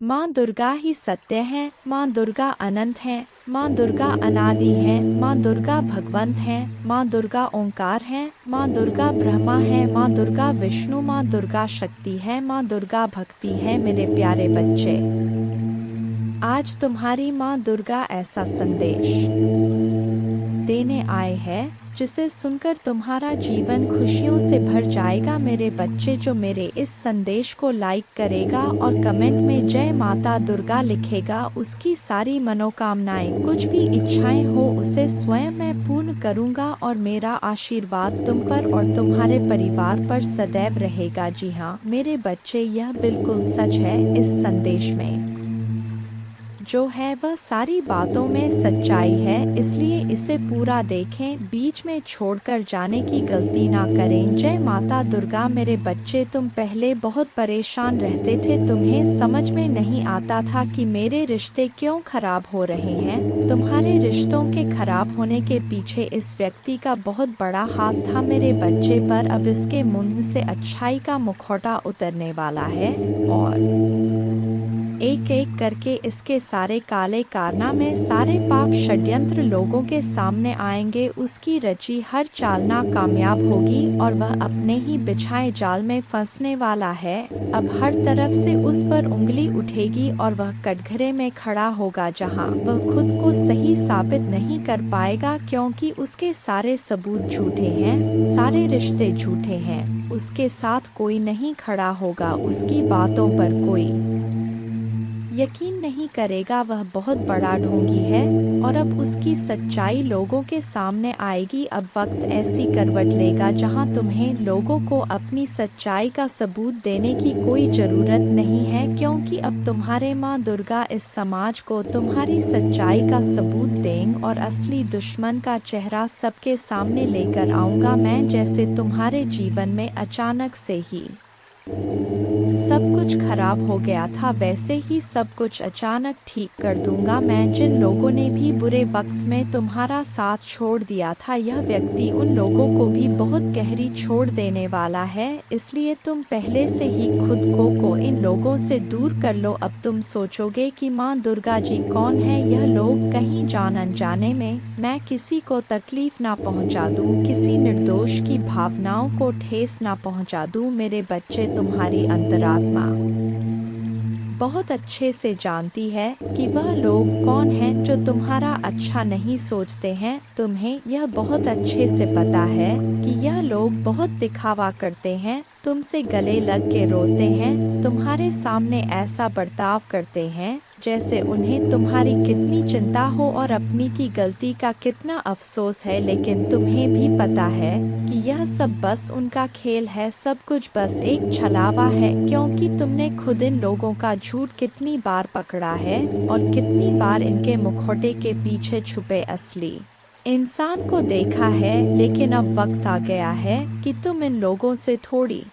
माँ दुर्गा ही सत्य है, माँ दुर्गा अनंत है, माँ दुर्गा अनादि है, माँ दुर्गा भगवंत है, माँ दुर्गा ओंकार है, माँ दुर्गा ब्रह्मा है, माँ दुर्गा विष्णु, माँ दुर्गा शक्ति है, माँ दुर्गा भक्ति है। मेरे प्यारे बच्चे, आज तुम्हारी माँ दुर्गा ऐसा संदेश देने आए हैं जिसे सुनकर तुम्हारा जीवन खुशियों से भर जाएगा। मेरे बच्चे, जो मेरे इस संदेश को लाइक करेगा और कमेंट में जय माता दुर्गा लिखेगा, उसकी सारी मनोकामनाएं, कुछ भी इच्छाएं हो, उसे स्वयं मैं पूर्ण करूंगा और मेरा आशीर्वाद तुम पर और तुम्हारे परिवार पर सदैव रहेगा। जी हाँ मेरे बच्चे, यह बिल्कुल सच है। इस संदेश में जो है वह सारी बातों में सच्चाई है, इसलिए इसे पूरा देखें, बीच में छोड़कर जाने की गलती ना करें। जय माता दुर्गा। मेरे बच्चे, तुम पहले बहुत परेशान रहते थे, तुम्हें समझ में नहीं आता था कि मेरे रिश्ते क्यों खराब हो रहे हैं। तुम्हारे रिश्तों के खराब होने के पीछे इस व्यक्ति का बहुत बड़ा हाथ था मेरे बच्चे, पर अब इसके मुंह से अच्छाई का मुखौटा उतरने वाला है और एक एक करके इसके सारे काले कारनामे, सारे पाप षड्यंत्र लोगों के सामने आएंगे। उसकी रची हर चाल नाकामयाब होगी और वह अपने ही बिछाए जाल में फंसने वाला है। अब हर तरफ से उस पर उंगली उठेगी और वह कटघरे में खड़ा होगा जहां वह खुद को सही साबित नहीं कर पाएगा, क्योंकि उसके सारे सबूत झूठे हैं, सारे रिश्ते झूठे हैं। उसके साथ कोई नहीं खड़ा होगा, उसकी बातों पर कोई यकीन नहीं करेगा। वह बहुत बड़ा ढोंगी है और अब उसकी सच्चाई लोगों के सामने आएगी। अब वक्त ऐसी करवट लेगा जहां तुम्हें लोगों को अपनी सच्चाई का सबूत देने की कोई जरूरत नहीं है, क्योंकि अब तुम्हारे माँ दुर्गा इस समाज को तुम्हारी सच्चाई का सबूत देंगे और असली दुश्मन का चेहरा सबके सामने लेकर आऊंगा मैं। जैसे तुम्हारे जीवन में अचानक से ही सब कुछ खराब हो गया था, वैसे ही सब कुछ अचानक ठीक कर दूंगा मैं। जिन लोगों ने भी बुरे वक्त में तुम्हारा साथ छोड़ दिया था, यह व्यक्ति उन लोगों को भी बहुत गहरी छोड़ देने वाला है, इसलिए तुम पहले से ही खुद को इन लोगों से दूर कर लो। अब तुम सोचोगे कि माँ दुर्गा जी कौन है, यह लोग कहीं जान अनजाने में मैं किसी को तकलीफ ना पहुँचा दूँ, किसी निर्दोष की भावनाओं को ठेस ना पहुँचा दूँ। मेरे बच्चे, तुम्हारी अंतरात्मा बहुत अच्छे से जानती है कि वह लोग कौन हैं जो तुम्हारा अच्छा नहीं सोचते हैं। तुम्हें यह बहुत अच्छे से पता है कि यह लोग बहुत दिखावा करते हैं, तुमसे गले लग के रोते हैं, तुम्हारे सामने ऐसा बर्ताव करते हैं जैसे उन्हें तुम्हारी कितनी चिंता हो और अपनी की गलती का कितना अफसोस है। लेकिन तुम्हें भी पता है कि यह सब बस उनका खेल है, सब कुछ बस एक छलावा है, क्योंकि तुमने खुद इन लोगों का झूठ कितनी बार पकड़ा है और कितनी बार इनके मुखौटे के पीछे छुपे असली इंसान को देखा है। लेकिन अब वक्त आ गया है कि तुम इन लोगों से थोड़ी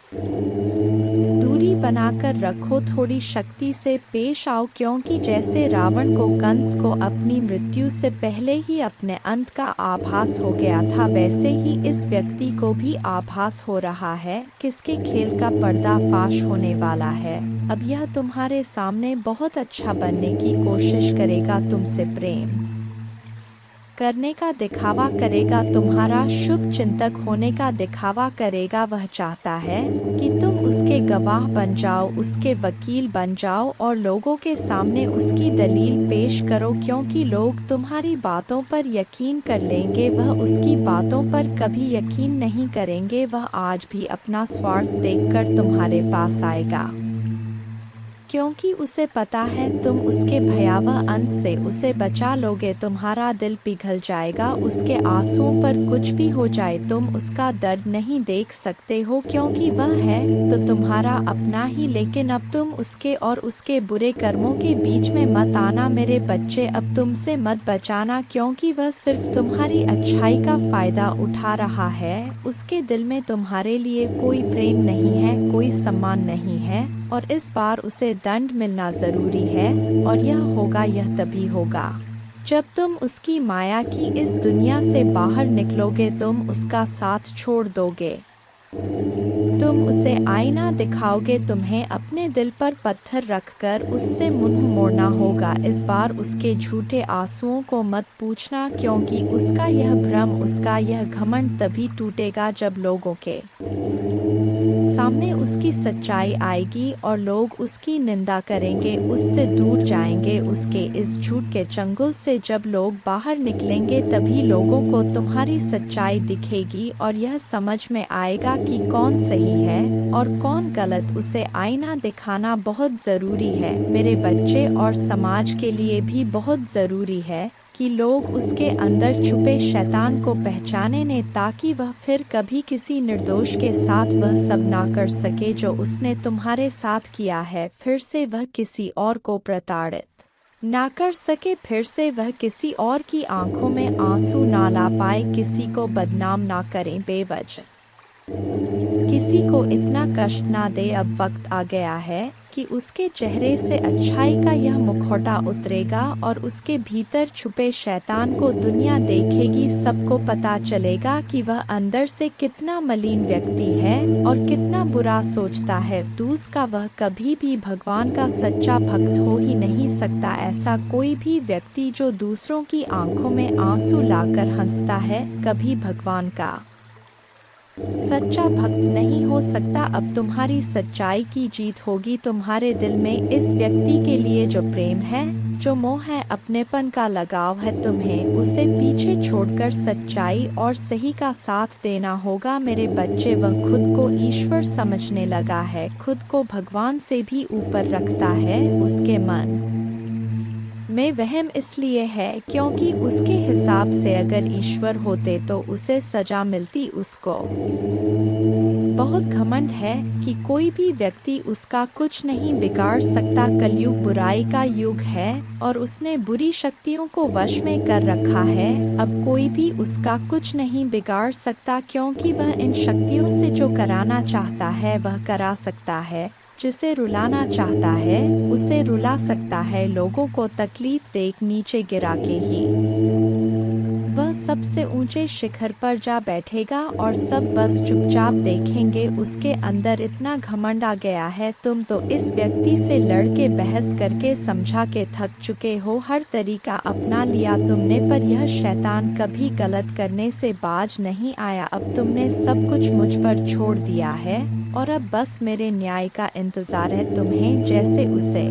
दूरी बनाकर रखो, थोड़ी शक्ति से पेश आओ, क्योंकि जैसे रावण को, कंस को अपनी मृत्यु से पहले ही अपने अंत का आभास हो गया था, वैसे ही इस व्यक्ति को भी आभास हो रहा है किसके खेल का पर्दाफाश होने वाला है। अब यह तुम्हारे सामने बहुत अच्छा बनने की कोशिश करेगा, तुमसे प्रेम करने का दिखावा करेगा, तुम्हारा शुभ चिंतक होने का दिखावा करेगा। वह चाहता है कि तुम उसके गवाह बन जाओ, उसके वकील बन जाओ और लोगों के सामने उसकी दलील पेश करो, क्योंकि लोग तुम्हारी बातों पर यकीन कर लेंगे, वह उसकी बातों पर कभी यकीन नहीं करेंगे। वह आज भी अपना स्वार्थ देखकर तुम्हारे पास आएगा, क्योंकि उसे पता है तुम उसके भयावह अंत से उसे बचा लोगे। तुम्हारा दिल पिघल जाएगा, उसके आंसुओं पर कुछ भी हो जाए तुम उसका दर्द नहीं देख सकते हो, क्योंकि वह है तो तुम्हारा अपना ही। लेकिन अब तुम उसके और उसके बुरे कर्मों के बीच में मत आना मेरे बच्चे, अब तुमसे मत बचाना, क्योंकि वह सिर्फ तुम्हारी अच्छाई का फायदा उठा रहा है। उसके दिल में तुम्हारे लिए कोई प्रेम नहीं है, कोई सम्मान नहीं है और इस बार उसे दंड मिलना जरूरी है। और यह तभी होगा जब तुम उसकी माया की इस दुनिया से बाहर निकलोगे, तुम उसका साथ छोड़ दोगे, तुम उसे आईना दिखाओगे, तुम्हें अपने दिल पर पत्थर रखकर उससे मुंह मोड़ना होगा। इस बार उसके झूठे आंसुओं को मत पूछना, क्योंकि उसका यह भ्रम, उसका यह घमंड तभी टूटेगा जब लोगों के सामने उसकी सच्चाई आएगी और लोग उसकी निंदा करेंगे, उससे दूर जाएंगे। उसके इस झूठ के चंगुल से जब लोग बाहर निकलेंगे तभी लोगों को तुम्हारी सच्चाई दिखेगी और यह समझ में आएगा कि कौन सही है और कौन गलत। उसे आईना दिखाना बहुत ज़रूरी है मेरे बच्चे, और समाज के लिए भी बहुत ज़रूरी है कि लोग उसके अंदर छुपे शैतान को पहचाने ने, ताकि वह फिर कभी किसी निर्दोष के साथ वह सब ना कर सके जो उसने तुम्हारे साथ किया है। फिर से वह किसी और को प्रताड़ित ना कर सके, फिर से वह किसी और की आंखों में आंसू ना ला पाए, किसी को बदनाम ना करें बेवजह, किसी को इतना कष्ट ना दे। अब वक्त आ गया है कि उसके चेहरे से अच्छाई का यह मुखौटा उतरेगा और उसके भीतर छुपे शैतान को दुनिया देखेगी। सबको पता चलेगा कि वह अंदर से कितना मलिन व्यक्ति है और कितना बुरा सोचता है। दूसरा, वह कभी भी भगवान का सच्चा भक्त हो ही नहीं सकता। ऐसा कोई भी व्यक्ति जो दूसरों की आंखों में आंसू लाकर हंसता है, कभी भगवान का सच्चा भक्त नहीं हो सकता। अब तुम्हारी सच्चाई की जीत होगी। तुम्हारे दिल में इस व्यक्ति के लिए जो प्रेम है, जो मोह है, अपनेपन का लगाव है, तुम्हें उसे पीछे छोड़कर सच्चाई और सही का साथ देना होगा मेरे बच्चे। वह खुद को ईश्वर समझने लगा है, खुद को भगवान से भी ऊपर रखता है। उसके मन में वहम इसलिए है क्योंकि उसके हिसाब से अगर ईश्वर होते तो उसे सजा मिलती। उसको बहुत घमंड है कि कोई भी व्यक्ति उसका कुछ नहीं बिगाड़ सकता। कलयुग बुराई का युग है और उसने बुरी शक्तियों को वश में कर रखा है। अब कोई भी उसका कुछ नहीं बिगाड़ सकता, क्योंकि वह इन शक्तियों से जो कराना चाहता है वह करा सकता है, जिसे रुलाना चाहता है उसे रुला सकता है। लोगों को तकलीफ देख नीचे गिरा के ही वह सबसे ऊंचे शिखर पर जा बैठेगा और सब बस चुपचाप देखेंगे। उसके अंदर इतना घमंड आ गया है। तुम तो इस व्यक्ति से लड़ के बहस करके समझा के थक चुके हो, हर तरीका अपना लिया तुमने, पर यह शैतान कभी गलत करने से बाज नहीं आया। अब तुमने सब कुछ मुझ पर छोड़ दिया है और अब बस मेरे न्याय का इंतजार है तुम्हें। जैसे उसे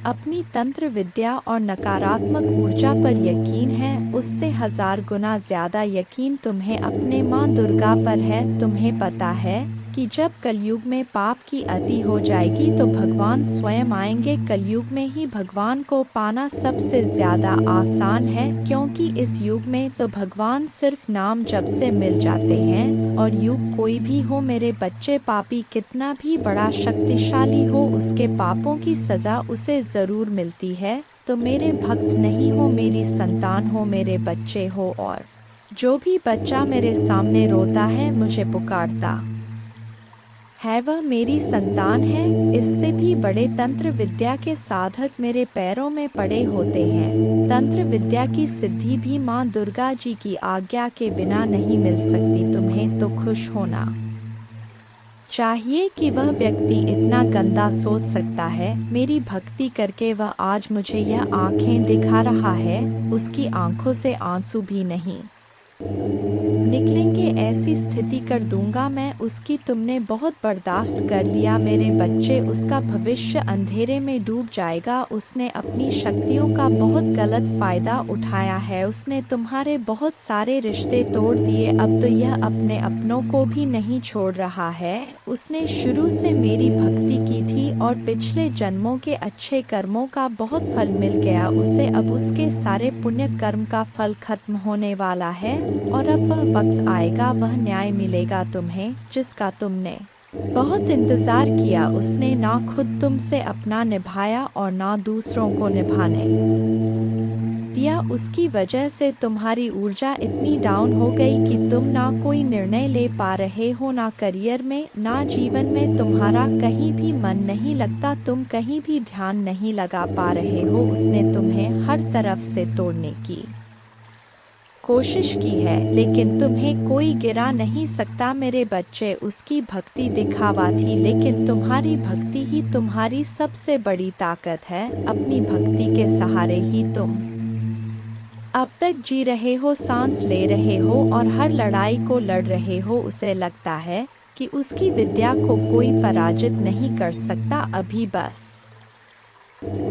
अपनी तंत्र विद्या और नकारात्मक ऊर्जा पर यकीन है, उससे 1000 गुना ज्यादा यकीन तुम्हें अपने माँ दुर्गा पर है। तुम्हें पता है कि जब कलयुग में पाप की अति हो जाएगी तो भगवान स्वयं आएंगे। कलयुग में ही भगवान को पाना सबसे ज्यादा आसान है, क्योंकि इस युग में तो भगवान सिर्फ नाम जप से मिल जाते हैं। और युग कोई भी हो मेरे बच्चे, पापी कितना भी बड़ा शक्तिशाली हो, उसके पापों की सजा उसे जरूर मिलती है। तो मेरे भक्त नहीं हो, मेरी संतान हो, मेरे बच्चे हो। और जो भी बच्चा मेरे सामने रोता है, मुझे पुकारता है, वह मेरी संतान है। इससे भी बड़े तंत्र विद्या के साधक मेरे पैरों में पड़े होते हैं। तंत्र विद्या की सिद्धि भी माँ दुर्गा जी की आज्ञा के बिना नहीं मिल सकती। तुम्हें तो खुश होना चाहिए कि वह व्यक्ति इतना गंदा सोच सकता है। मेरी भक्ति करके वह आज मुझे यह आंखें दिखा रहा है। उसकी आंखों से आंसू भी नहीं निकलेंगे, ऐसी स्थिति कर दूंगा मैं उसकी। तुमने बहुत बर्दाश्त कर लिया मेरे बच्चे, उसका भविष्य अंधेरे में डूब जाएगा। उसने अपनी शक्तियों का बहुत गलत फायदा उठाया है। उसने तुम्हारे बहुत सारे रिश्ते तोड़ दिए। अब तो यह अपने अपनों को भी नहीं छोड़ रहा है। उसने शुरू से मेरी भक्ति की थी और पिछले जन्मों के अच्छे कर्मों का बहुत फल मिल गया उसे। अब उसके सारे पुण्य कर्म का फल खत्म होने वाला है और अब वह वक्त आएगा, वह न्याय मिलेगा तुम्हें, जिसका तुमने बहुत इंतजार किया। उसने ना खुद तुमसे अपना निभाया और ना दूसरों को निभाने दिया। उसकी वजह से तुम्हारी ऊर्जा इतनी डाउन हो गई कि तुम ना कोई निर्णय ले पा रहे हो, ना करियर में, ना जीवन में। तुम्हारा कहीं भी मन नहीं लगता, तुम कहीं भी ध्यान नहीं लगा पा रहे हो। उसने तुम्हें हर तरफ से तोड़ने की कोशिश की है, लेकिन तुम्हें कोई गिरा नहीं सकता मेरे बच्चे। उसकी भक्ति दिखावा थी, लेकिन तुम्हारी भक्ति ही तुम्हारी सबसे बड़ी ताकत है। अपनी भक्ति के सहारे ही तुम अब तक जी रहे हो, सांस ले रहे हो और हर लड़ाई को लड़ रहे हो। उसे लगता है कि उसकी विद्या को कोई पराजित नहीं कर सकता। अभी बस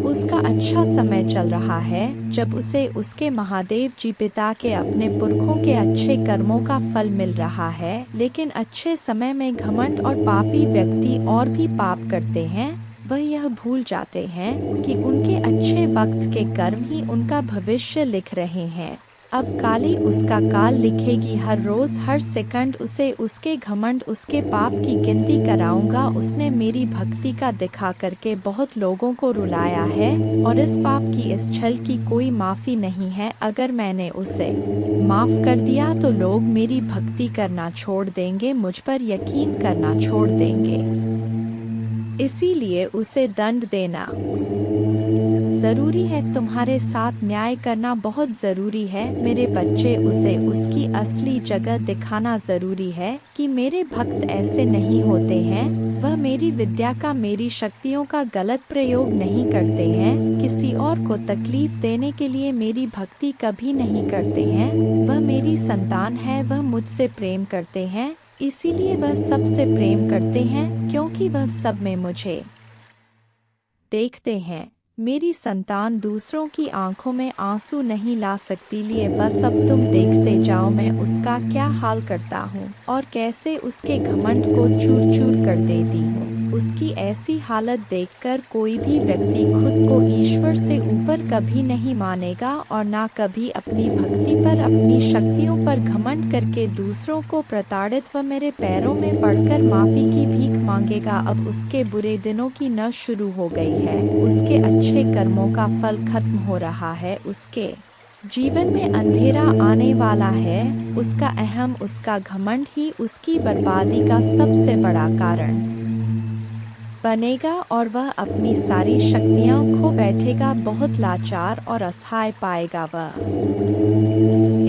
उसका अच्छा समय चल रहा है, जब उसे उसके महादेव जी पिता के अपने पुरखों के अच्छे कर्मों का फल मिल रहा है। लेकिन अच्छे समय में घमंड और पापी व्यक्ति और भी पाप करते हैं। वह यह भूल जाते हैं कि उनके अच्छे वक्त के कर्म ही उनका भविष्य लिख रहे हैं। अब काली उसका काल लिखेगी। हर रोज हर सेकंड उसे उसके घमंड, उसके पाप की गिनती कराऊंगा। उसने मेरी भक्ति का दिखा करके बहुत लोगों को रुलाया है, और इस पाप की, इस छल की कोई माफी नहीं है। अगर मैंने उसे माफ कर दिया तो लोग मेरी भक्ति करना छोड़ देंगे, मुझ पर यकीन करना छोड़ देंगे। इसीलिए उसे दंड देना जरूरी है। तुम्हारे साथ न्याय करना बहुत जरूरी है मेरे बच्चे। उसे उसकी असली जगह दिखाना जरूरी है कि मेरे भक्त ऐसे नहीं होते हैं। वह मेरी विद्या का, मेरी शक्तियों का गलत प्रयोग नहीं करते हैं। किसी और को तकलीफ देने के लिए मेरी भक्ति कभी नहीं करते हैं। वह मेरी संतान है, वह मुझसे प्रेम करते हैं। इसीलिए वह सबसे प्रेम करते हैं, क्योंकि वह सब में मुझे देखते हैं। मेरी संतान दूसरों की आंखों में आंसू नहीं ला सकती। लिए बस अब तुम देखते जाओ मैं उसका क्या हाल करता हूँ और कैसे उसके घमंड को चूर चूर कर देती हूँ। उसकी ऐसी हालत देखकर कोई भी व्यक्ति खुद को ईश्वर से ऊपर कभी नहीं मानेगा, और ना कभी अपनी भक्ति पर, अपनी शक्तियों पर घमंड करके दूसरों को प्रताड़ित व मेरे पैरों में पड़कर माफी की भीख मांगेगा। अब उसके बुरे दिनों की न शुरू हो गई है, उसके अच्छे कर्मों का फल खत्म हो रहा है। उसके जीवन में अंधेरा आने वाला है। उसका अहम, उसका घमंड ही उसकी बर्बादी का सबसे बड़ा कारण बनेगा, और वह अपनी सारी शक्तियां खो बैठेगा। बहुत लाचार और असहाय पाएगा वह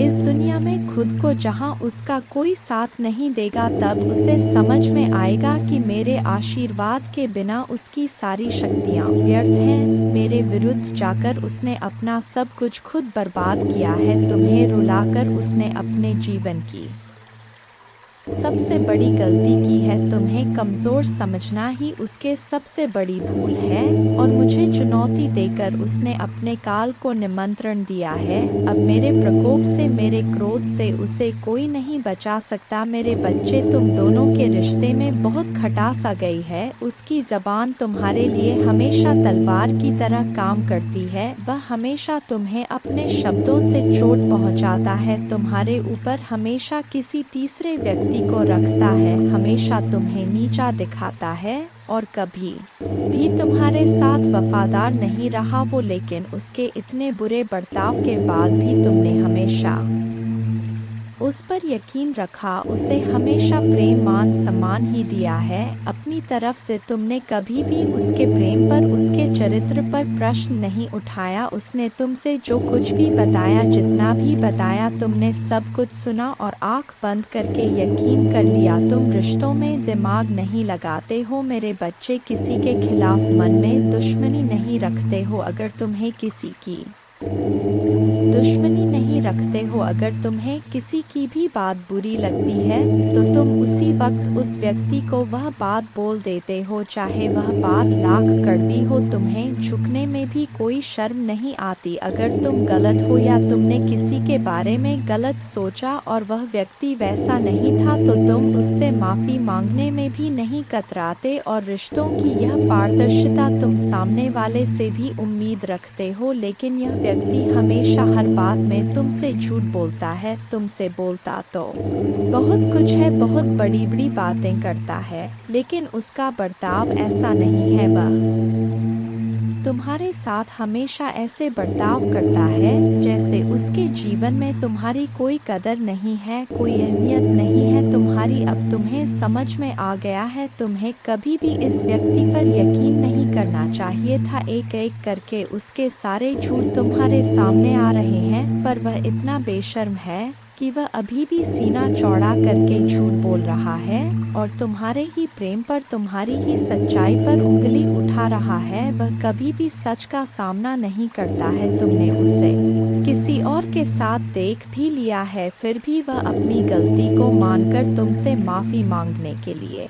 इस दुनिया में खुद को, जहां उसका कोई साथ नहीं देगा। तब उसे समझ में आएगा कि मेरे आशीर्वाद के बिना उसकी सारी शक्तियां व्यर्थ हैं। मेरे विरुद्ध जाकर उसने अपना सब कुछ खुद बर्बाद किया है। तुम्हें रुलाकर उसने अपने जीवन की सबसे बड़ी गलती की है। तुम्हें कमजोर समझना ही उसके सबसे बड़ी भूल है, और मुझे चुनौती देकर उसने अपने काल को निमंत्रण दिया है। अब मेरे प्रकोप से, मेरे क्रोध से उसे कोई नहीं बचा सकता। मेरे बच्चे, तुम दोनों के रिश्ते में बहुत खटास आ गई है। उसकी जबान तुम्हारे लिए हमेशा तलवार की तरह काम करती है। वह हमेशा तुम्हें अपने शब्दों से चोट पहुंचाता है, तुम्हारे ऊपर हमेशा किसी तीसरे व्यक्ति को रखता है, हमेशा तुम्हें नीचा दिखाता है, और कभी भी तुम्हारे साथ वफादार नहीं रहा वो। लेकिन उसके इतने बुरे बर्ताव के बाद भी तुमने हमेशा उस पर यकीन रखा, उसे हमेशा प्रेम, मान, सम्मान ही दिया है। अपनी तरफ से तुमने कभी भी उसके प्रेम पर, उसके चरित्र पर प्रश्न नहीं उठाया। उसने तुमसे जो कुछ भी बताया, जितना भी बताया, तुमने सब कुछ सुना और आंख बंद करके यकीन कर लिया। तुम रिश्तों में दिमाग नहीं लगाते हो मेरे बच्चे, किसी के खिलाफ मन में दुश्मनी नहीं रखते हो। अगर तुम्हें किसी की दुश्मनी नहीं रखते हो, अगर तुम्हें किसी की भी बात बुरी लगती है, तो तुम उसी वक्त उस व्यक्ति को वह बात बोल देते हो, चाहे वह बात लाख कड़वी हो। तुम्हें झुकने में भी कोई शर्म नहीं आती। अगर तुम गलत हो या तुमने किसी के बारे में गलत सोचा और वह व्यक्ति वैसा नहीं था, तो तुम उससे माफी मांगने में भी नहीं कतराते। और रिश्तों की यह पारदर्शिता तुम सामने वाले से भी उम्मीद रखते हो, लेकिन यह व्यक्ति हमेशा हर बात में तुमसे झूठ बोलता है। तुमसे बोलता तो बहुत कुछ है, बहुत बड़ी बड़ी बातें करता है, लेकिन उसका बर्ताव ऐसा नहीं है। वह तुम्हारे साथ हमेशा ऐसे बर्ताव करता है जैसे उसके जीवन में तुम्हारी कोई कदर नहीं है, कोई अहमियत नहीं है तुम्हारी। अब तुम्हें समझ में आ गया है, तुम्हें कभी भी इस व्यक्ति पर यकीन नहीं करना चाहिए था। एक एक करके उसके सारे झूठ तुम्हारे सामने आ रहे हैं, पर वह इतना बेशर्म है कि वह अभी भी सीना चौड़ा करके झूठ बोल रहा है और तुम्हारे ही प्रेम पर, तुम्हारी ही सच्चाई पर उंगली उठा रहा है। वह कभी भी सच का सामना नहीं करता है। तुमने उसे किसी और के साथ देख भी लिया है, फिर भी वह अपनी गलती को मानकर तुमसे माफी मांगने के लिए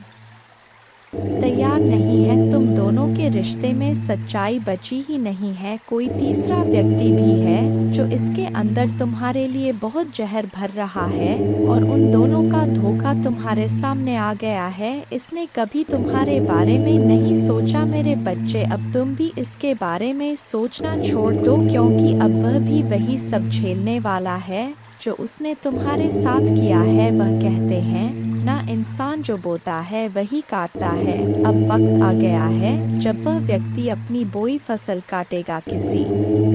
तैयार नहीं है। तुम दोनों के रिश्ते में सच्चाई बची ही नहीं है। कोई तीसरा व्यक्ति भी है जो इसके अंदर तुम्हारे लिए बहुत जहर भर रहा है और उन दोनों का धोखा तुम्हारे सामने आ गया है। इसने कभी तुम्हारे बारे में नहीं सोचा मेरे बच्चे। अब तुम भी इसके बारे में सोचना छोड़ दो, क्योंकि अब वह भी वही सब झेलने वाला है जो उसने तुम्हारे साथ किया है। वह कहते हैं ना, इंसान जो बोता है वही काटता है। अब वक्त आ गया है जब वह व्यक्ति अपनी बोई फसल काटेगा। किसी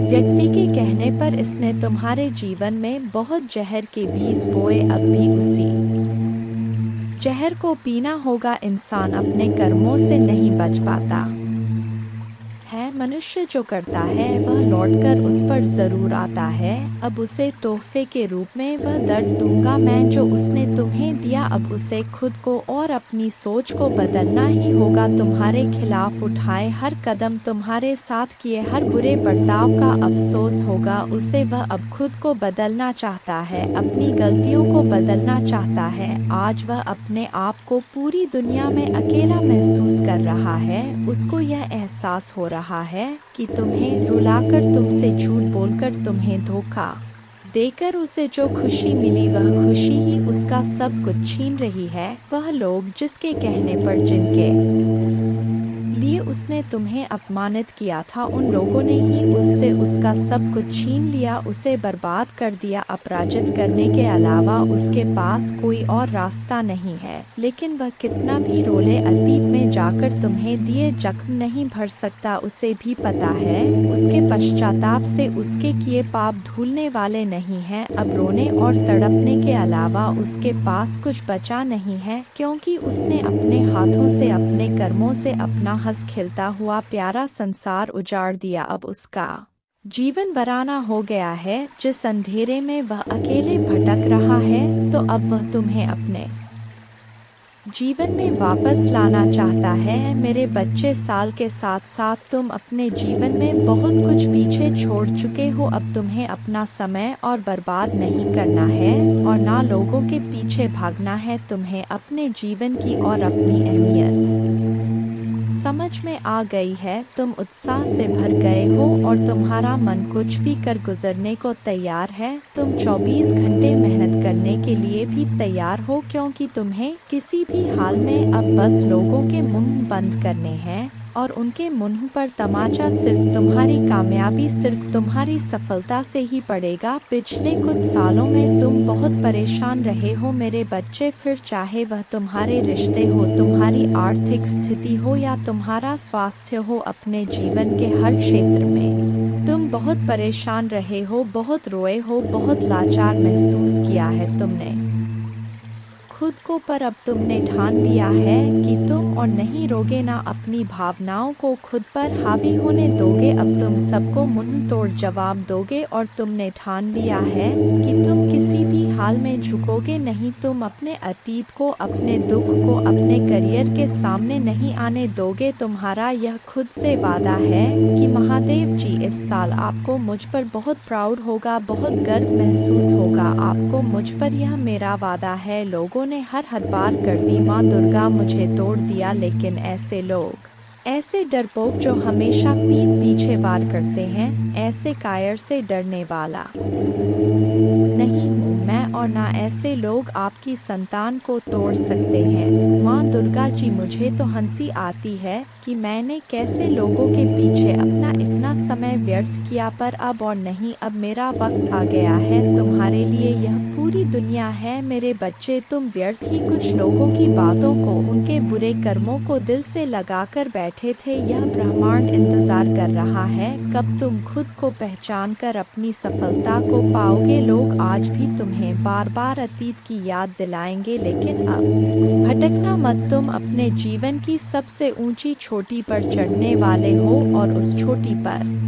व्यक्ति के कहने पर इसने तुम्हारे जीवन में बहुत जहर के बीज बोए, अब भी उसी जहर को पीना होगा। इंसान अपने कर्मों से नहीं बच पाता है। मनुष्य जो करता है वह लौटकर उस पर जरूर आता है। अब उसे तोहफे के रूप में वह दर्द दूंगा मैं जो उसने तुम्हें दिया। अब उसे खुद को और अपनी सोच को बदलना ही होगा। तुम्हारे खिलाफ उठाए हर कदम, तुम्हारे साथ किए हर बुरे बर्ताव का अफसोस होगा उसे। वह अब खुद को बदलना चाहता है, अपनी गलतियों को बदलना चाहता है। आज वह अपने आप को पूरी दुनिया में अकेला महसूस कर रहा है। उसको यह एहसास हो रहा है कि तुम्हें रुलाकर, तुमसे झूठ बोलकर, तुम्हें धोखा देकर उसे जो खुशी मिली वह खुशी ही उसका सब कुछ छीन रही है। वह लोग जिसके कहने पर, जिनके लिए उसने तुम्हें अपमानित किया था, उन लोगों ने ही उससे उसका सब कुछ छीन लिया, उसे बर्बाद कर दिया। अपराजित करने के अलावा उसके पास कोई और रास्ता नहीं है। लेकिन वह कितना भी रोले, अतीत में जाकर तुम्हें दिए जख्म नहीं भर सकता। उसे भी पता है उसके पश्चाताप से उसके किए पाप धुलने वाले नहीं हैं। अब रोने और तड़पने के अलावा उसके पास कुछ बचा नहीं है, क्योंकि उसने अपने हाथों से, अपने कर्मों से अपना हंस खिलता हुआ प्यारा संसार उजाड़ दिया। अब उसका जीवन वीराना हो गया है। जिस अंधेरे में वह अकेले भटक रहा है, तो अब वह तुम्हें अपने जीवन में वापस लाना चाहता है। मेरे बच्चे, साल के साथ साथ तुम अपने जीवन में बहुत कुछ पीछे छोड़ चुके हो। अब तुम्हें अपना समय और बर्बाद नहीं करना है और ना लोगों के पीछे भागना है। तुम्हें अपने जीवन की और अपनी अहमियत समझ में आ गई है। तुम उत्साह से भर गए हो और तुम्हारा मन कुछ भी कर गुजरने को तैयार है। तुम 24 घंटे मेहनत करने के लिए भी तैयार हो, क्योंकि तुम्हें किसी भी हाल में अब बस लोगों के मुंह बंद करने हैं और उनके मुंह पर तमाचा सिर्फ तुम्हारी कामयाबी, सिर्फ तुम्हारी सफलता से ही पड़ेगा। पिछले कुछ सालों में तुम बहुत परेशान रहे हो मेरे बच्चे, फिर चाहे वह तुम्हारे रिश्ते हो, तुम्हारी आर्थिक स्थिति हो या तुम्हारा स्वास्थ्य हो, अपने जीवन के हर क्षेत्र में तुम बहुत परेशान रहे हो, बहुत रोए हो, बहुत लाचार महसूस किया है तुमने खुद को। पर अब तुमने ठान लिया है कि तुम और नहीं रोगे, ना अपनी भावनाओं को खुद पर हावी होने दोगे। अब तुम सबको मुंह तोड़ जवाब दोगे और तुमने ठान लिया है कि तुम किसी भी हाल में झुकोगे नहीं। तुम अपने अतीत को, अपने दुख को, अपने करियर के सामने नहीं आने दोगे। तुम्हारा यह खुद से वादा है कि महादेव जी, इस साल आपको मुझ पर बहुत प्राउड होगा, बहुत गर्व महसूस होगा आपको मुझ पर। यह मेरा वादा है। लोगों ने हर हद पार कर दी, माँ दुर्गा मुझे तोड़ दिया, लेकिन ऐसे लोग, ऐसे डरपोक जो हमेशा पीठ पीछे वार करते हैं, ऐसे कायर से डरने वाला नहीं हूँ मैं, और ना ऐसे लोग आपकी संतान को तोड़ सकते हैं। माँ दुर्गा जी, मुझे तो हंसी आती है कि मैंने कैसे लोगों के पीछे अपना इतना समय समय व्यर्थ किया, पर अब और नहीं, अब मेरा वक्त आ गया है। तुम्हारे लिए यह पूरी दुनिया है मेरे बच्चे। तुम व्यर्थ ही कुछ लोगों की बातों को, उनके बुरे कर्मों को दिल से लगाकर बैठे थे। यह ब्रह्मांड इंतजार कर रहा है कब तुम खुद को पहचान कर अपनी सफलता को पाओगे। लोग आज भी तुम्हें बार बार अतीत की याद दिलाएंगे, लेकिन अब भटकना मत। तुम अपने जीवन की सबसे ऊंची चोटी पर चढ़ने वाले हो, और उस चोटी पर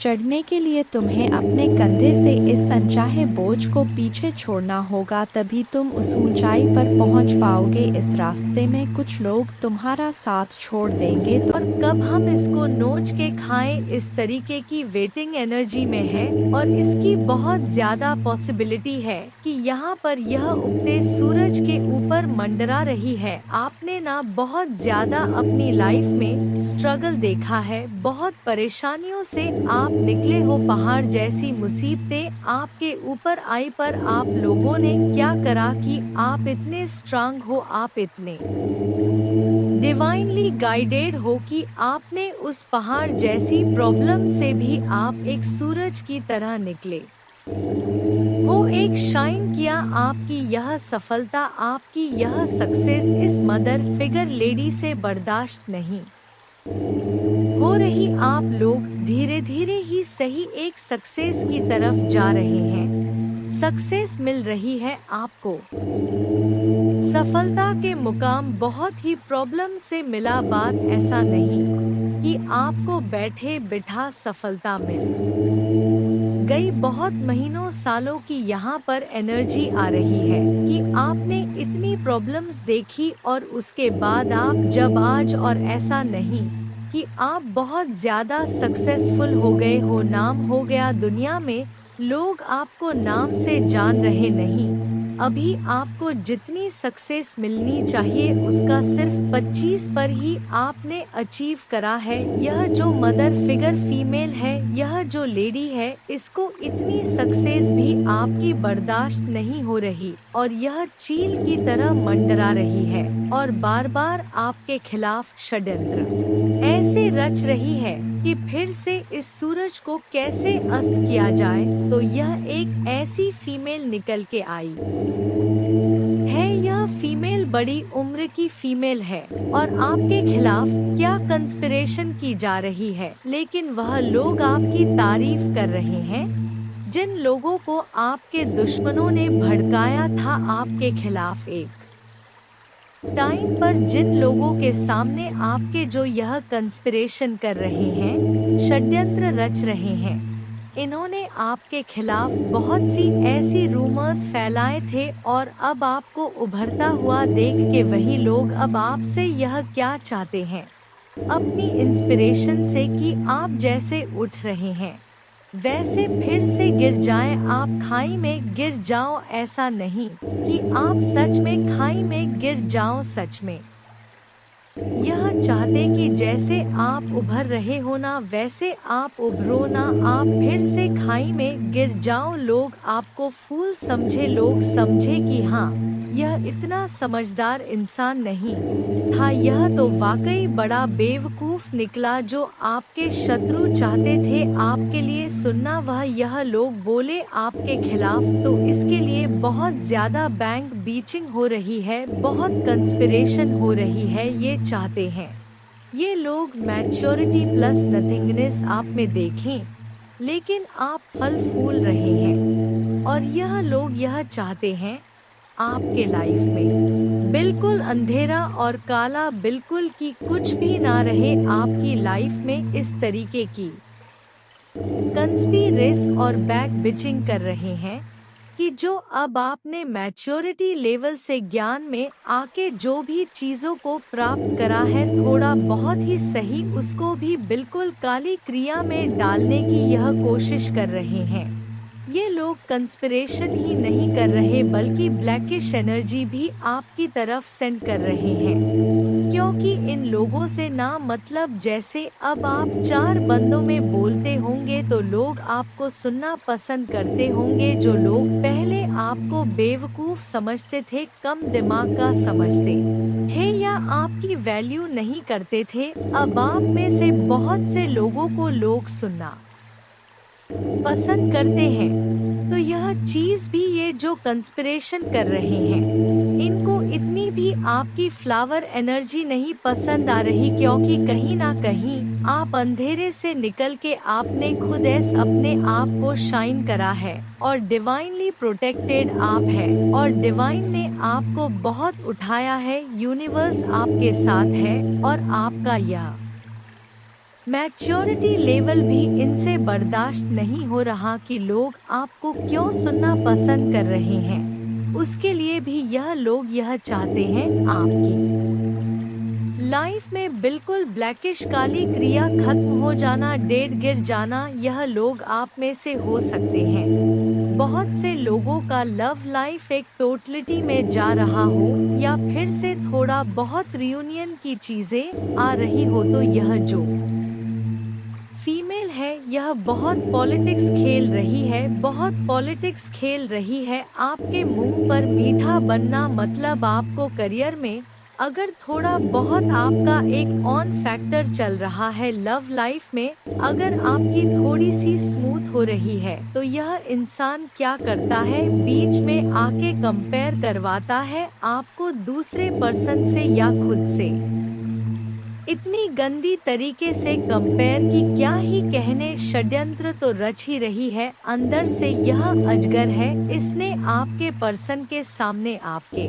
चढ़ने के लिए तुम्हें अपने कंधे से इस अनचाहे बोझ को पीछे छोड़ना होगा, तभी तुम उस ऊंचाई पर पहुंच पाओगे। इस रास्ते में कुछ लोग तुम्हारा साथ छोड़ देंगे, और कब हम इसको नोच के खाएं, इस तरीके की वेटिंग एनर्जी में है। और इसकी बहुत ज्यादा पॉसिबिलिटी है कि यहाँ पर यह उगते सूरज के ऊपर मंडरा रही है। आपने ना बहुत ज्यादा अपनी लाइफ में स्ट्रगल देखा है, बहुत परेशानियों से आप निकले हो। पहाड़ जैसी मुसीबतें आपके ऊपर आई, पर आप लोगों ने क्या करा कि आप इतने स्ट्रांग हो, आप इतने डिवाइनली गाइडेड हो कि आपने उस पहाड़ जैसी प्रॉब्लम से भी आप एक सूरज की तरह निकले हो, एक शाइन किया। आपकी यह सफलता, आपकी यह सक्सेस इस मदर फिगर लेडी से बर्दाश्त नहीं हो रही। आप लोग धीरे धीरे ही सही एक सक्सेस की तरफ जा रहे हैं। सक्सेस मिल रही है आपको। सफलता के मुकाम बहुत ही प्रॉब्लम से मिला। बात ऐसा नहीं कि आपको बैठे बिठा सफलता मिल गई। बहुत महीनों सालों की यहाँ पर एनर्जी आ रही है कि आपने इतनी प्रॉब्लम्स देखी, और उसके बाद आप जब आज, और ऐसा नहीं कि आप बहुत ज्यादा सक्सेसफुल हो गए हो, नाम हो गया दुनिया में, लोग आपको नाम से जान रहे नहीं। अभी आपको जितनी सक्सेस मिलनी चाहिए उसका सिर्फ 25 पर ही आपने अचीव करा है। यह जो मदर फिगर फीमेल है, यह जो लेडी है, इसको इतनी सक्सेस भी आपकी बर्दाश्त नहीं हो रही, और यह चील की तरह मंडरा रही है, और बार बार आपके खिलाफ षड्यंत्र ऐसे रच रही है कि फिर से इस सूरज को कैसे अस्त किया जाए। तो यह एक ऐसी फीमेल निकल के आई है। यह फीमेल बड़ी उम्र की फीमेल है, और आपके खिलाफ क्या कंस्पिरेशन की जा रही है, लेकिन वह लोग आपकी तारीफ कर रहे हैं। जिन लोगों को आपके दुश्मनों ने भड़काया था आपके खिलाफ, एक टाइम पर जिन लोगों के सामने आपके जो यह कंस्पिरेशन कर रहे हैं, षड्यंत्र रच रहे हैं, इन्होंने आपके खिलाफ बहुत सी ऐसी रूमर्स फैलाए थे, और अब आपको उभरता हुआ देख के वही लोग अब आपसे यह क्या चाहते हैं, अपनी इंस्पिरेशन से कि आप जैसे उठ रहे हैं वैसे फिर से गिर जाएं, आप खाई में गिर जाओ। ऐसा नहीं कि आप सच में खाई में गिर जाओ, सच में यह चाहते कि जैसे आप उभर रहे हो ना, वैसे आप उभरो ना, आप फिर से खाई में गिर जाओ। लोग आपको फूल समझे, लोग समझे कि हाँ, यह इतना समझदार इंसान नहीं था, यह तो वाकई बड़ा बेवकूफ निकला। जो आपके शत्रु चाहते थे आपके लिए सुनना, वह यह लोग बोले आपके खिलाफ, तो इसके लिए बहुत ज्यादा बैंक बीचिंग हो रही है, बहुत कंस्पिरेशन हो रही है। ये चाहते हैं ये लोग मैच्योरिटी प्लस नथिंगनेस आप में देखें, लेकिन आप फल फूल रहे हैं, और यह लोग यह चाहते हैं आपके लाइफ में बिल्कुल अंधेरा और काला, बिल्कुल कि कुछ भी ना रहे आपकी लाइफ में। इस तरीके की कंस्पिरेसी और बैक बिचिंग कर रहे हैं कि जो अब आपने मैच्योरिटी लेवल से ज्ञान में आके जो भी चीजों को प्राप्त करा है, थोड़ा बहुत ही सही, उसको भी बिल्कुल काली क्रिया में डालने की यह कोशिश कर रहे हैं। ये लोग कंस्पिरेशन ही नहीं कर रहे, बल्कि ब्लैकिश एनर्जी भी आपकी तरफ सेंड कर रहे हैं, क्योंकि इन लोगों से ना मतलब जैसे अब आप 4 बंदों में बोलते होंगे तो लोग आपको सुनना पसंद करते होंगे। जो लोग पहले आपको बेवकूफ समझते थे, कम दिमाग का समझते थे या आपकी वैल्यू नहीं करते थे, अब आप में से बहुत से लोगों को लोग सुनना पसंद करते हैं। तो यह चीज भी, ये जो कंस्पिरेशन कर रहे हैं, इनको इतनी भी आपकी फ्लावर एनर्जी नहीं पसंद आ रही, क्योंकि कहीं ना कहीं आप अंधेरे से निकल के आपने खुद अपने आप को शाइन करा है और डिवाइनली प्रोटेक्टेड आप है और डिवाइन ने आपको बहुत उठाया है। यूनिवर्स आपके साथ है और आपका यह मैच्योरिटी लेवल भी इनसे बर्दाश्त नहीं हो रहा कि लोग आपको क्यों सुनना पसंद कर रहे हैं। उसके लिए भी यह लोग यह चाहते हैं आपकी लाइफ में बिल्कुल ब्लैकिश काली क्रिया खत्म हो जाना, डेड गिर जाना। यह लोग आप में से हो सकते हैं बहुत से लोगों का लव लाइफ एक टोटलिटी में जा रहा हो या फिर से थोड़ा बहुत रियूनियन की चीजें आ रही हो। तो यह जो फीमेल है यह बहुत पॉलिटिक्स खेल रही है, बहुत पॉलिटिक्स खेल रही है। आपके मुंह पर मीठा बनना मतलब आपको करियर में अगर थोड़ा बहुत आपका एक ऑन फैक्टर चल रहा है, लव लाइफ में अगर आपकी थोड़ी सी स्मूथ हो रही है, तो यह इंसान क्या करता है, बीच में आके कंपेयर करवाता है आपको दूसरे पर्सन से या खुद से। इतनी गंदी तरीके से कंपेयर की क्या ही कहने, षड्यंत्र तो रच ही रही है। अंदर से यह अजगर है, इसने आपके पर्सन के सामने आपके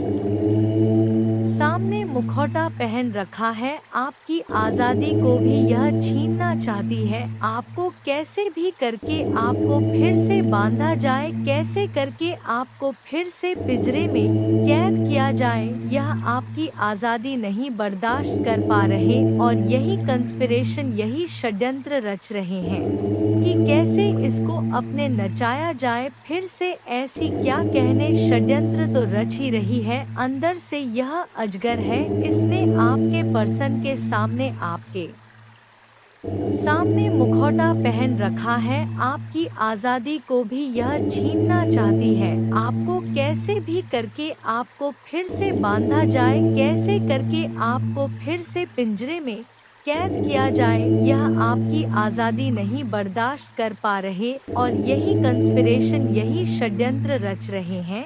सामने मुखौटा पहन रखा है। आपकी आजादी को भी यह छीनना चाहती है। आपको कैसे भी करके आपको फिर से बांधा जाए, कैसे करके आपको फिर से पिंजरे में कैद किया जाए, यह आपकी आजादी नहीं बर्दाश्त कर पा रहे और यही कंस्पिरेशन, यही षड्यंत्र रच रहे हैं कि कैसे इसको अपने नचाया जाए फिर से। ऐसी क्या कहने, षड्यंत्र तो रच ही रही है। अंदर से यह अजगर है, इसने आपके पर्सन के सामने आपके सामने मुखौटा पहन रखा है। आपकी आजादी को भी यह छीनना चाहती है। आपको कैसे भी करके आपको फिर से बांधा जाए, कैसे करके आपको फिर से पिंजरे में कैद किया जाए, यह आपकी आजादी नहीं बर्दाश्त कर पा रहे और यही कंस्पिरेशन, यही षड्यंत्र रच रहे हैं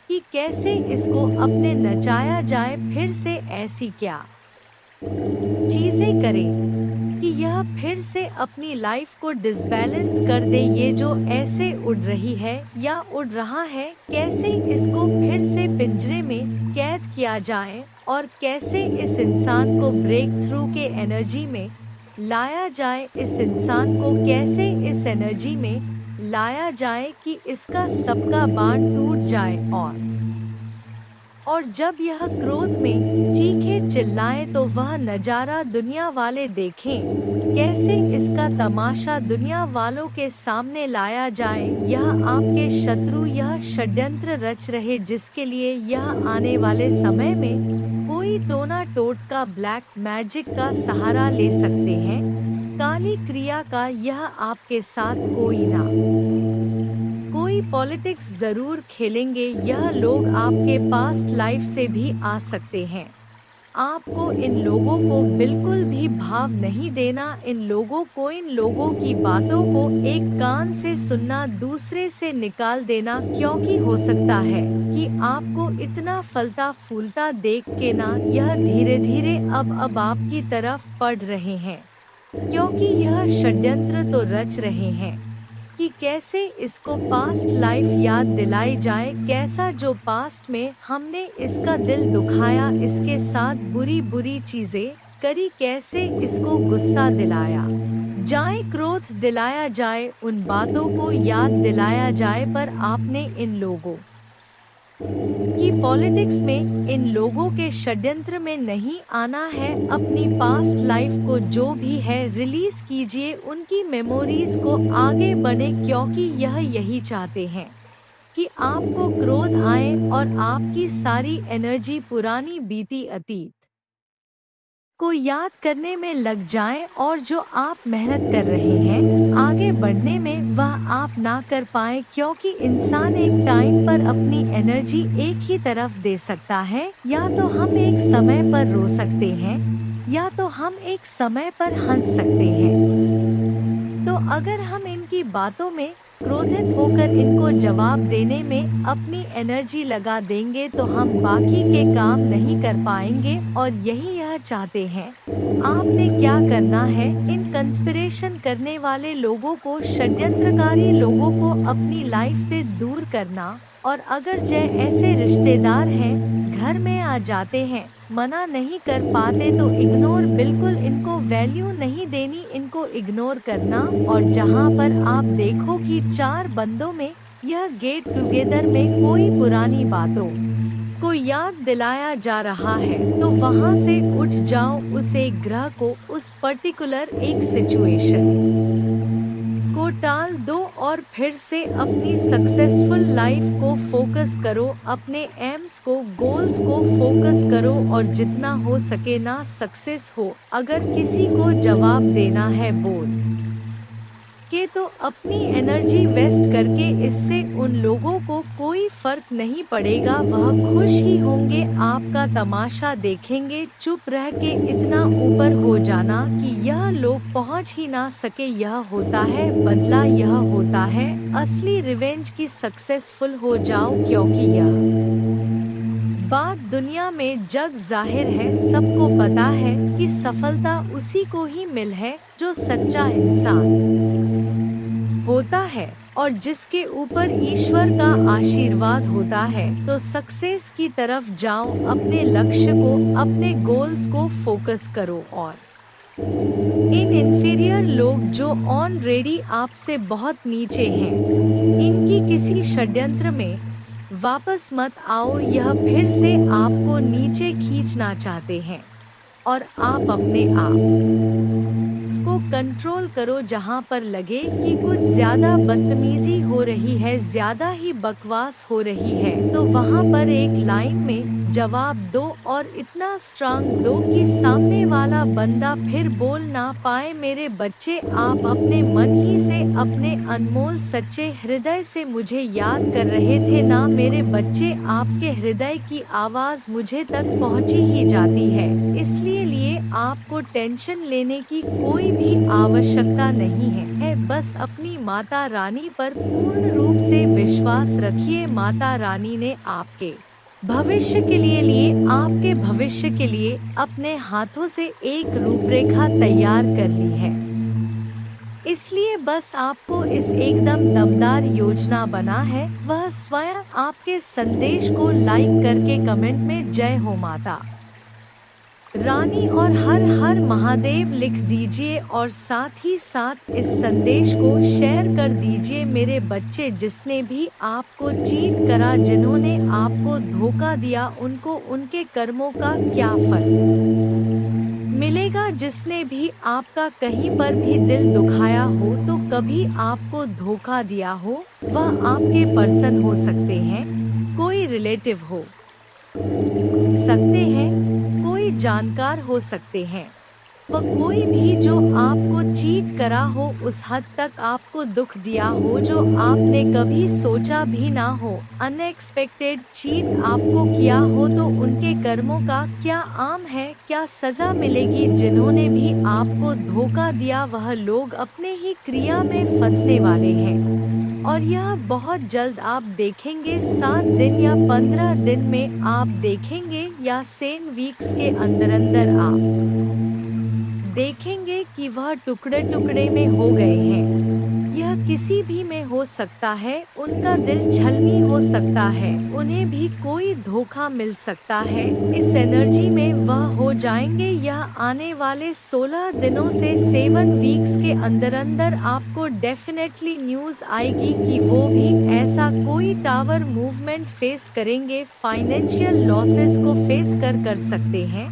कि कैसे इसको अपने नचाया जाए फिर से। ऐसी क्या चीजें करें कि यह फिर से अपनी लाइफ को डिसबैलेंस कर दे। ये जो ऐसे उड़ रही है या उड़ रहा है, कैसे इसको फिर से पिंजरे में कैद किया जाए और कैसे इस इंसान को ब्रेक थ्रू के एनर्जी में लाया जाए, इस इंसान को कैसे इस एनर्जी में लाया जाए कि इसका सबका बांध टूट जाए और जब यह क्रोध में चीखे चिल्लाए तो वह नजारा दुनिया वाले देखें, कैसे इसका तमाशा दुनिया वालों के सामने लाया जाए। यह आपके शत्रु यह षड्यंत्र रच रहे, जिसके लिए यह आने वाले समय में कोई टोना टोटका ब्लैक मैजिक का सहारा ले सकते हैं, काली क्रिया का। यह आपके साथ कोई ना कोई पॉलिटिक्स जरूर खेलेंगे। यह लोग आपके पास्ट लाइफ से भी आ सकते हैं। आपको इन लोगों को बिल्कुल भी भाव नहीं देना। इन लोगों को, इन लोगों की बातों को एक कान से सुनना, दूसरे से निकाल देना, क्योंकि हो सकता है कि आपको इतना फलता फूलता देख के ना यह धीरे धीरे अब आपकी तरफ पड़ रहे हैं, क्योंकि यह षड्यंत्र तो रच रहे हैं कि कैसे इसको पास्ट लाइफ याद दिलाई जाए, कैसा जो पास्ट में हमने इसका दिल दुखाया, इसके साथ बुरी बुरी चीजें करी, कैसे इसको गुस्सा दिलाया जाए, क्रोध दिलाया जाए, उन बातों को याद दिलाया जाए। पर आपने इन लोगों कि पॉलिटिक्स में, इन लोगों के षड्यंत्र में नहीं आना है। अपनी पास्ट लाइफ को जो भी है रिलीज कीजिए, उनकी मेमोरीज को आगे बढ़े, क्योंकि यह यही चाहते हैं कि आपको क्रोध आए और आपकी सारी एनर्जी पुरानी बीती अतीत को याद करने में लग जाएं और जो आप मेहनत कर रहे हैं आगे बढ़ने में वह आप ना कर पाए, क्योंकि इंसान एक टाइम पर अपनी एनर्जी एक ही तरफ दे सकता है। या तो हम एक समय पर रो सकते हैं या तो हम एक समय पर हंस सकते हैं। तो अगर हम इनकी बातों में क्रोधित होकर इनको जवाब देने में अपनी एनर्जी लगा देंगे तो हम बाकी के काम नहीं कर पाएंगे, और यही यह चाहते हैं। आपने क्या करना है, इन कंस्पिरेशन करने वाले लोगों को, षड्यंत्रकारी लोगों को अपनी लाइफ से दूर करना। और अगर ऐसे रिश्तेदार हैं, घर में आ जाते हैं, मना नहीं कर पाते तो इग्नोर, बिल्कुल इनको वैल्यू नहीं देनी, इनको इग्नोर करना। और जहां पर आप देखो कि 4 बंदों में यह गेट टुगेदर में कोई पुरानी बातों को याद दिलाया जा रहा है तो वहां से उठ जाओ, उस एक ग्रह को, उस पर्टिकुलर एक सिचुएशन को टाल दो और फिर से अपनी सक्सेसफुल लाइफ को फोकस करो, अपने एम्स को, गोल्स को फोकस करो और जितना हो सके ना सक्सेस हो। अगर किसी को जवाब देना है बोल के तो अपनी एनर्जी वेस्ट करके, इससे उन लोगों को कोई फर्क नहीं पड़ेगा, वह खुश ही होंगे, आपका तमाशा देखेंगे। चुप रह के इतना ऊपर हो जाना कि यह लोग पहुंच ही ना सके, यह होता है बदला, यह होता है असली रिवेंज की सक्सेसफुल हो जाओ, क्योंकि यह बात दुनिया में जग जाहिर है, सबको पता है कि सफलता उसी को ही मिल है जो सच्चा इंसान होता है और जिसके ऊपर ईश्वर का आशीर्वाद होता है। तो सक्सेस की तरफ जाओ, अपने लक्ष्य को, अपने गोल्स को फोकस करो। और इन इंफीरियर लोग जो ऑलरेडी आपसे बहुत नीचे हैं, इनकी किसी षड्यंत्र में वापस मत आओ, यह फिर से आपको नीचे खींचना चाहते हैं। और आप अपने आप को कंट्रोल करो, जहां पर लगे कि कुछ ज्यादा बदतमीजी हो रही है, ज्यादा ही बकवास हो रही है, तो वहां पर एक लाइन में जवाब दो और इतना स्ट्रांग दो कि सामने वाला बंदा फिर बोल ना पाए। मेरे बच्चे, आप अपने मन ही से, अपने अनमोल सच्चे हृदय से मुझे याद कर रहे थे ना मेरे बच्चे, आपके हृदय की आवाज मुझे तक पहुंची ही जाती है। इसलिए आपको टेंशन लेने की कोई भी आवश्यकता नहीं है, बस अपनी माता रानी पर पूर्ण रूप से विश्वास रखिए। माता रानी ने आपके भविष्य के लिए आपके भविष्य के लिए अपने हाथों से एक रूपरेखा तैयार कर ली है। इसलिए बस आपको इस एकदम दमदार योजना बना है, वह स्वयं आपके संदेश को लाइक करके कमेंट में जय हो माता रानी और हर हर महादेव लिख दीजिए और साथ ही साथ इस संदेश को शेयर कर दीजिए। मेरे बच्चे, जिसने भी आपको चीट करा, जिन्होंने आपको धोखा दिया, उनको उनके कर्मों का क्या फल मिलेगा। जिसने भी आपका कहीं पर भी दिल दुखाया हो, तो कभी आपको धोखा दिया हो, वह आपके पर्सन हो सकते हैं, कोई रिलेटिव हो सकते हैं, कोई जानकार हो सकते हैं, वह कोई भी जो आपको चीट करा हो, उस हद तक आपको दुख दिया हो जो आपने कभी सोचा भी ना हो, अनएक्सपेक्टेड चीट आपको किया हो, तो उनके कर्मों का क्या आम है, क्या सजा मिलेगी। जिन्होंने भी आपको धोखा दिया, वह लोग अपने ही क्रिया में फंसने वाले हैं और यह बहुत जल्द आप देखेंगे। 7 दिन या 15 दिन में आप देखेंगे, या 10 वीक्स के अंदर आप देखेंगे कि वह टुकड़े टुकड़े में हो गए हैं। यह किसी भी में हो सकता है, उनका दिल छलनी हो सकता है, उन्हें भी कोई धोखा मिल सकता है। इस एनर्जी में वह हो जाएंगे। यह आने वाले 16 दिनों से 7 वीक्स के अंदर आपको डेफिनेटली न्यूज आएगी कि वो भी ऐसा कोई टावर मूवमेंट फेस करेंगे, फाइनेंशियल लॉसेस को फेस कर सकते हैं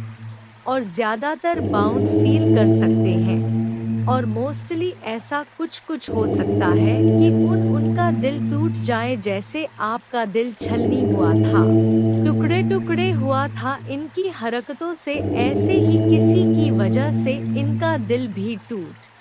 और ज्यादातर बाउंड फील कर सकते हैं। और मोस्टली ऐसा कुछ हो सकता है कि उनका दिल टूट जाए, जैसे आपका दिल छलनी हुआ था, टुकड़े टुकड़े हुआ था इनकी हरकतों से, ऐसे ही किसी की वजह से इनका दिल भी टूट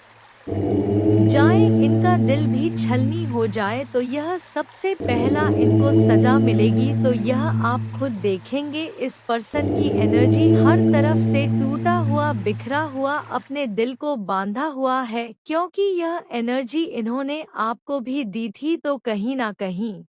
जाए, इनका दिल भी छलनी हो जाए, तो यह सबसे पहला इनको सजा मिलेगी। तो यह आप खुद देखेंगे, इस पर्सन की एनर्जी हर तरफ से टूटा हुआ, बिखरा हुआ, अपने दिल को बांधा हुआ है, क्योंकि यह एनर्जी इन्होंने आपको भी दी थी, तो कहीं ना कहीं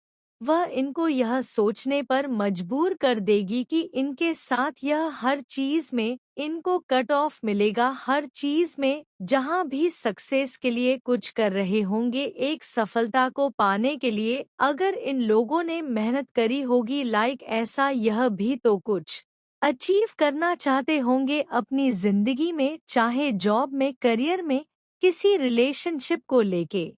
वह इनको यह सोचने पर मजबूर कर देगी कि इनके साथ यह हर चीज में इनको कट ऑफ मिलेगा, हर चीज में जहां भी सक्सेस के लिए कुछ कर रहे होंगे, एक सफलता को पाने के लिए अगर इन लोगों ने मेहनत करी होगी, लाइक ऐसा यह भी तो कुछ अचीव करना चाहते होंगे अपनी जिंदगी में, चाहे जॉब में, करियर में, किसी रिलेशनशिप को लेके।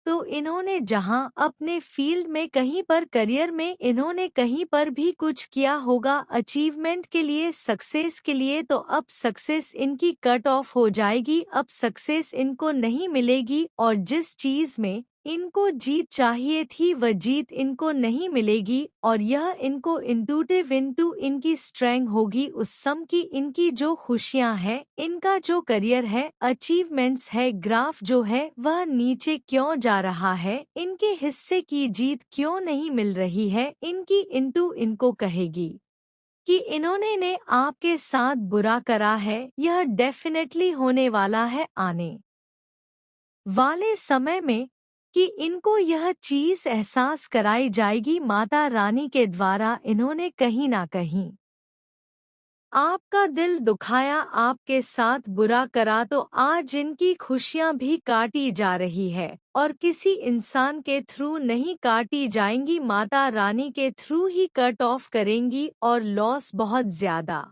तो इन्होंने जहां अपने फील्ड में, कहीं पर करियर में इन्होंने कहीं पर भी कुछ किया होगा अचीवमेंट के लिए, सक्सेस के लिए, तो अब सक्सेस इनकी कट ऑफ हो जाएगी, अब सक्सेस इनको नहीं मिलेगी, और जिस चीज में इनको जीत चाहिए थी वह जीत इनको नहीं मिलेगी, और यह इनको इंटूटिव इनटू इनकी स्ट्रेंथ होगी उस सम की, इनकी जो खुशियां हैं, इनका जो करियर है, अचीवमेंट्स है, ग्राफ जो है वह नीचे क्यों जा रहा है, इनके हिस्से की जीत क्यों नहीं मिल रही है, इनकी इनटू इनको कहेगी कि इन्होंने ने आपके साथ बुरा करा है, यह डेफिनेटली होने वाला है आने वाले समय में, कि इनको यह चीज एहसास कराई जाएगी माता रानी के द्वारा, इन्होंने कहीं ना कहीं आपका दिल दुखाया, आपके साथ बुरा करा, तो आज इनकी खुशियां भी काटी जा रही है, और किसी इंसान के थ्रू नहीं काटी जाएंगी, माता रानी के थ्रू ही कट ऑफ करेंगी, और लॉस बहुत ज्यादा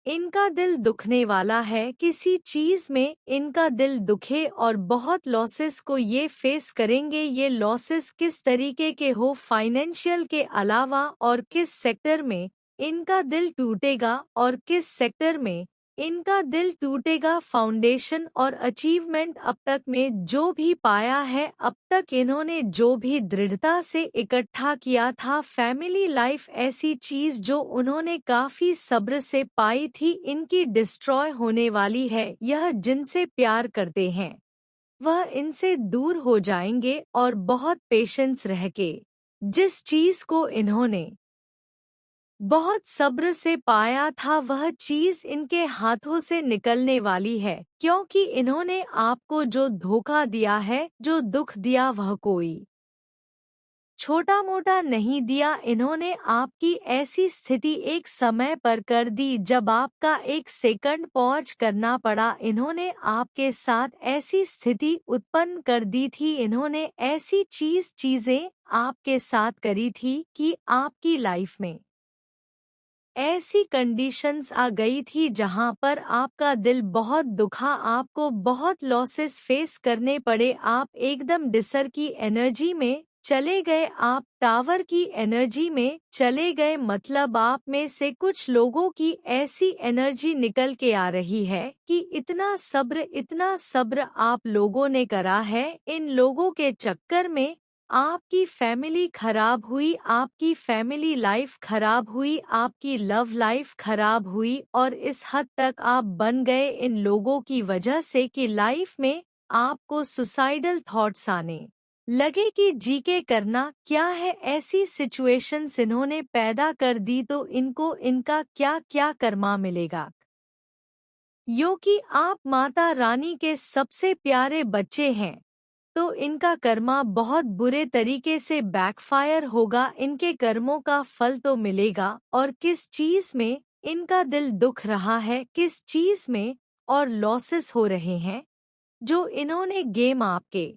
इनका दिल दुखने वाला है, किसी चीज में इनका दिल दुखे, और बहुत लॉसेस को ये फेस करेंगे। ये लॉसेस किस तरीके के हो, फाइनेंशियल के अलावा, और किस सेक्टर में इनका दिल टूटेगा, और किस सेक्टर में इनका दिल टूटेगा, फाउंडेशन और अचीवमेंट अब तक में जो भी पाया है, अब तक इन्होंने जो भी दृढ़ता से इकट्ठा किया था, फैमिली लाइफ ऐसी चीज जो उन्होंने काफी सब्र से पाई थी, इनकी डिस्ट्रॉय होने वाली है। यह जिनसे प्यार करते हैं वह इनसे दूर हो जाएंगे, और बहुत पेशेंस रह के जिस चीज को इन्होंने बहुत सब्र से पाया था, वह चीज इनके हाथों से निकलने वाली है, क्योंकि इन्होंने आपको जो धोखा दिया है, जो दुख दिया, वह कोई छोटा मोटा नहीं दिया, इन्होंने आपकी ऐसी स्थिति एक समय पर कर दी जब आपका एक सेकंड पॉज करना पड़ा, इन्होंने आपके साथ ऐसी स्थिति उत्पन्न कर दी थी, इन्होंने ऐसी चीजें आपके साथ करी थी कि आपकी लाइफ में ऐसी कंडीशंस आ गई थी जहां पर आपका दिल बहुत दुखा, आपको बहुत लॉसेस फेस करने पड़े, आप एकदम डिसर की एनर्जी में चले गए, आप टावर की एनर्जी में चले गए, मतलब आप में से कुछ लोगों की ऐसी एनर्जी निकल के आ रही है कि इतना सब्र आप लोगों ने करा है, इन लोगों के चक्कर में आपकी फैमिली खराब हुई, आपकी फैमिली लाइफ खराब हुई, आपकी लव लाइफ खराब हुई, और इस हद तक आप बन गए इन लोगों की वजह से कि लाइफ में आपको सुसाइडल थॉट्स आने लगे कि जी के करना क्या है, ऐसी सिचुएशंस इन्होंने पैदा कर दी, तो इनको इनका क्या क्या कर्मा मिलेगा। यो कि आप माता रानी के सबसे प्यारे बच्चे हैं, तो इनका कर्मा बहुत बुरे तरीके से बैकफायर होगा, इनके कर्मों का फल तो मिलेगा, और किस चीज में इनका दिल दुख रहा है, किस चीज में और लॉसेस हो रहे हैं, जो इन्होंने गेम आपके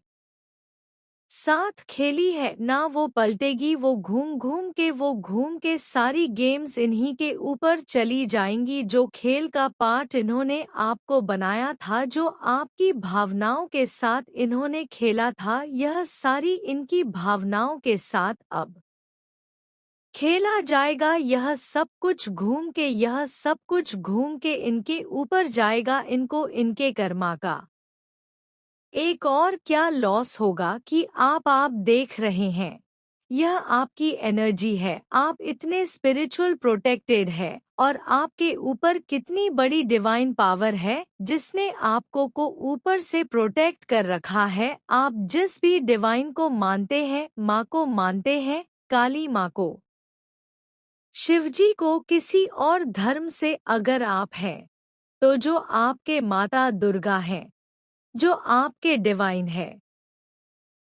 साथ खेली है ना, वो पलटेगी, वो घूम के सारी गेम्स इन्हीं के ऊपर चली जाएंगी, जो खेल का पार्ट इन्होंने आपको बनाया था, जो आपकी भावनाओं के साथ इन्होंने खेला था, यह सारी इनकी भावनाओं के साथ अब खेला जाएगा, यह सब कुछ घूम के, यह सब कुछ घूम के इनके ऊपर जाएगा, इनको इनके कर्मा का एक और क्या लॉस होगा कि आप देख रहे हैं, यह आपकी एनर्जी है, आप इतने स्पिरिचुअल प्रोटेक्टेड है और आपके ऊपर कितनी बड़ी डिवाइन पावर है जिसने आपको को ऊपर से प्रोटेक्ट कर रखा है। आप जिस भी डिवाइन को मानते हैं, माँ को मानते हैं, काली माँ को, शिवजी को, किसी और धर्म से अगर आप हैं तो जो आपके माता दुर्गा हैं, जो आपके डिवाइन है,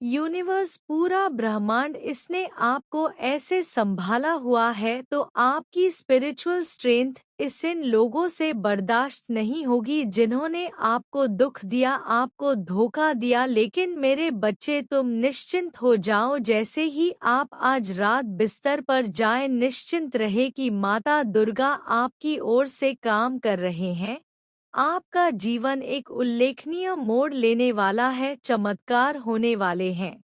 यूनिवर्स, पूरा ब्रह्मांड, इसने आपको ऐसे संभाला हुआ है तो आपकी स्पिरिचुअल स्ट्रेंथ इस इन लोगों से बर्दाश्त नहीं होगी जिन्होंने आपको दुख दिया, आपको धोखा दिया। लेकिन मेरे बच्चे, तुम निश्चिंत हो जाओ, जैसे ही आप आज रात बिस्तर पर जाएं, निश्चिंत रहे कि माता दुर्गा आपकी ओर से काम कर रहे हैं। आपका जीवन एक उल्लेखनीय मोड़ लेने वाला है, चमत्कार होने वाले हैं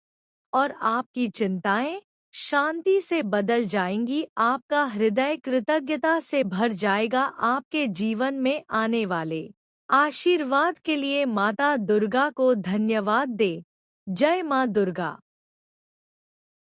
और आपकी चिंताएं शांति से बदल जाएंगी, आपका हृदय कृतज्ञता से भर जाएगा। आपके जीवन में आने वाले आशीर्वाद के लिए माता दुर्गा को धन्यवाद दे। जय मां दुर्गा।